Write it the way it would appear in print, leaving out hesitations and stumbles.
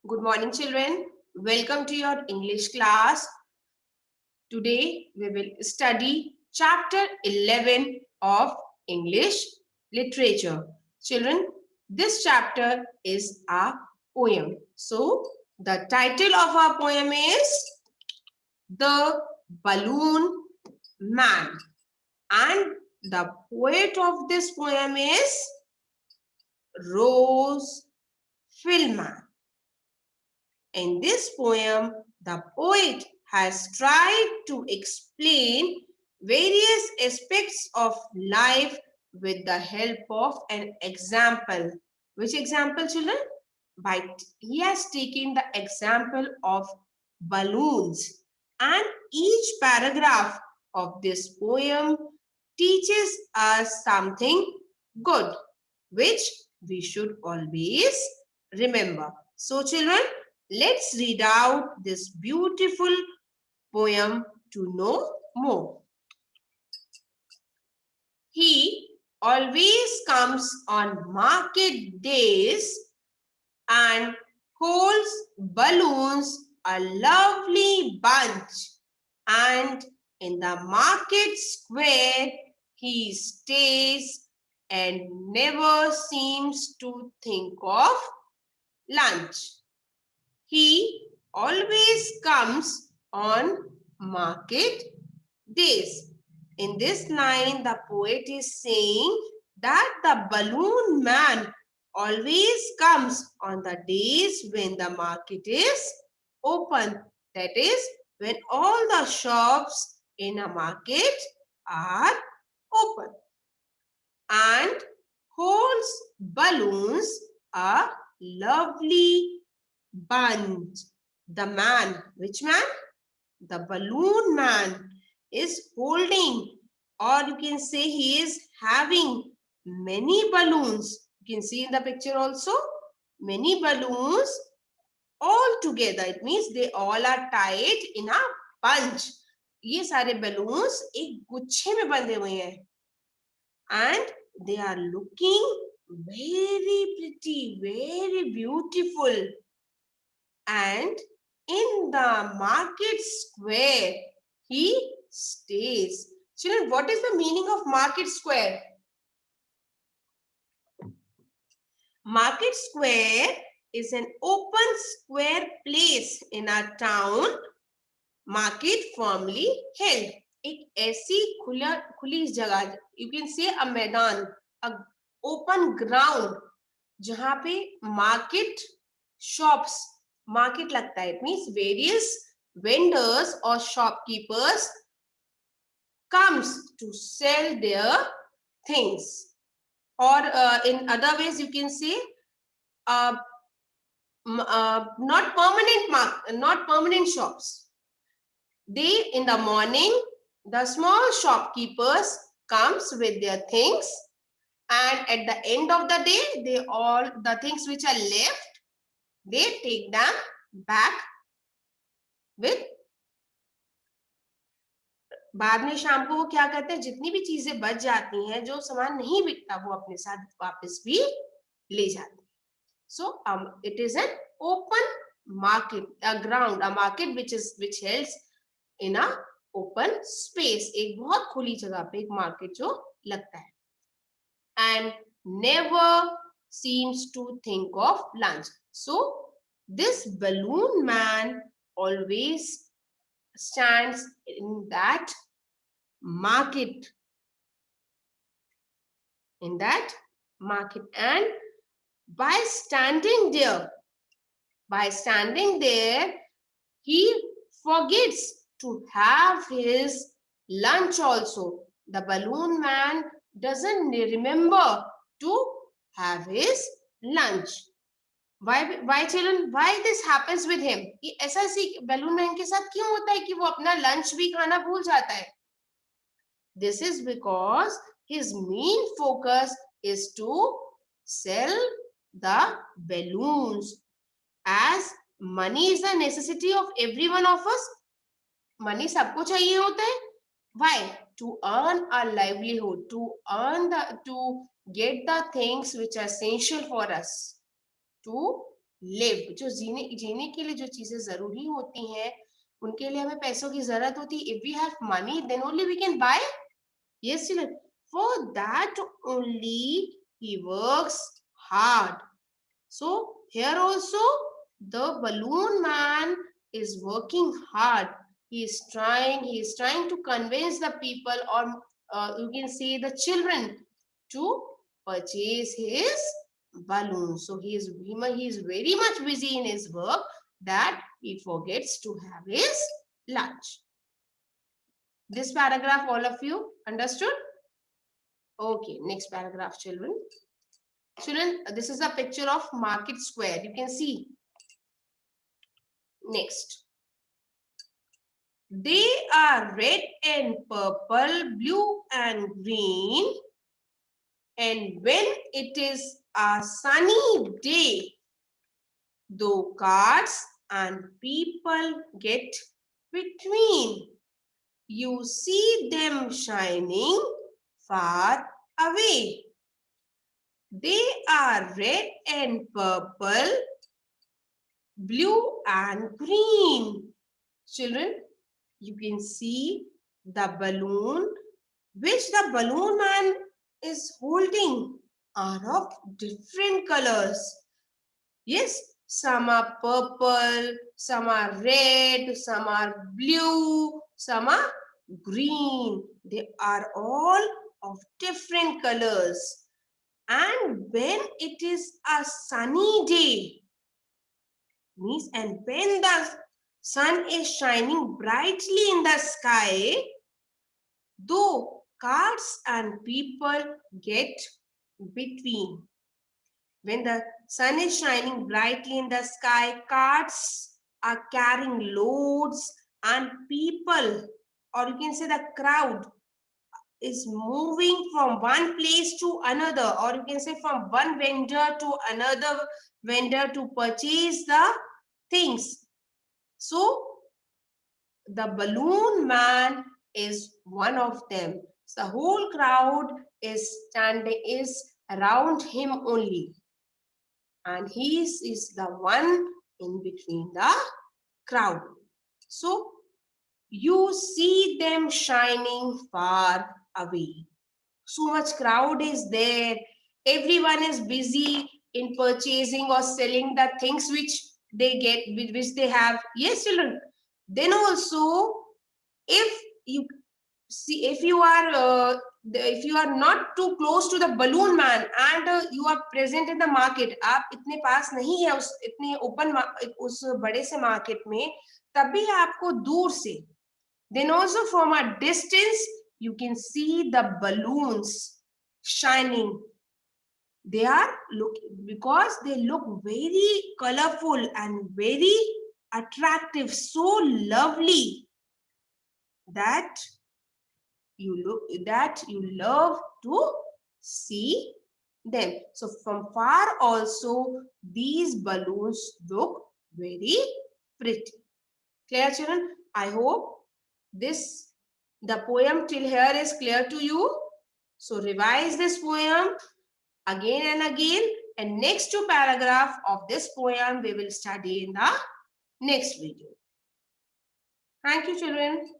Good morning, children. Welcome to your English class. Today we will study chapter 11 of English literature. Children, this chapter is a poem. So, the title of our poem is The Balloon Man, and the poet of this poem is Rose Fillman. In this poem, the poet has tried to explain various aspects of life with the help of an example. Which example, children? He has taken the example of balloons, and each paragraph of this poem teaches us something good, which we should always remember. So, children, let's read out this beautiful poem to know more. He always comes on market days and holds balloons, a lovely bunch. And in the market square, he stays and never seems to think of lunch. He always comes on market days. In this line, the poet is saying that the balloon man always comes on the days when the market is open. That is, when all the shops in a market are open, and holds balloons, a lovely bunch. The man, which man? The balloon man is holding, or you can say he is having many balloons. You can see in the picture also many balloons all together. It means they all are tied in a bunch. ये सारे balloons एक गुच्छे में बंधे हुए हैं, and they are looking very pretty, very beautiful. And in the market square, he stays. Children, what is the meaning of market square? Market square is an open square place in a town. Market firmly held. एक ऐसी खुली जगह, you can say a मैदान, a open ground, जहाँ पे market shops, market लगता है. It means various vendors or shopkeepers comes to sell their things. Or in other ways, you can say not permanent shops. They, in the morning, the small shopkeepers comes with their things, and at the end of the day, the things which are left, they take them back with. बाद में शाम को वो क्या करते हैं, जितनी भी चीजें बच जाती हैं, जो सामान नहीं बिकता, वो अपने साथ वापस भी ले जाते हैं. So it is an open market, a ground, a market which helps in a open space. एक बहुत खुली जगह पे एक market जो लगता है. And never seems to think of lunch. So this balloon man always stands in that market. And by standing there, he forgets to have his lunch also. The balloon man doesn't remember to have his lunch. Why children? Why this happens with him? कि ऐसा balloon man के साथ क्यों होता है कि वो अपना lunch भी खाना भूल जाता है? This is because his main focus is to sell the balloons. As money is a necessity of every one of us, money सबको चाहिए होता है. Why? To earn a livelihood, to get the things which are essential for us to live. जो जीने के लिए जो चीजें जरूरी होती हैं, उनके लिए हमें पैसों की जरूरत होती है. If we have money, then only we can buy. Yes, children. For that only he works hard. So here also the balloon man is working hard. He is trying to convince the people, or you can say the children, to purchase his balloon. So he is very much busy in his work that he forgets to have his lunch. This paragraph all of you understood? Okay, next paragraph, children. Children, this is a picture of market square. You can see. Next. They are red and purple, blue and green. And when it is a sunny day, though carts and people get between, you see them shining far away. They are red and purple, blue and green. Children, you can see the balloon which the balloon man is holding are of different colors. Yes, some are purple, some are red, some are blue, some are green. They are all of different colors. And when it is a sunny day, means, and when the sun is shining brightly in the sky, though cars and people get between. When the sun is shining brightly in the sky, carts are carrying loads and people, or you can say the crowd, is moving from one place to another, or you can say from one vendor to another vendor to purchase the things. So the balloon man is one of them. The whole crowd is around him only, and he is the one in between the crowd. So you see them shining far away. So much crowd is there. Everyone is busy in purchasing or selling the things which they get, which they have. Yes, children. Then also, if you see, if you are not too close to the balloon man and you are present in the market, आप इतने पास नहीं है उस इतने open उस बड़े से market में, तभी आपको दूर से, then also from a distance you can see the balloons shining. They are because they look very colorful and very attractive, so lovely that you love to see them. So from far also these balloons look very pretty. Clear, children? I hope the poem till here is clear to you. So revise this poem again and again, and next two paragraph of this poem we will study in the next video. Thank you, children.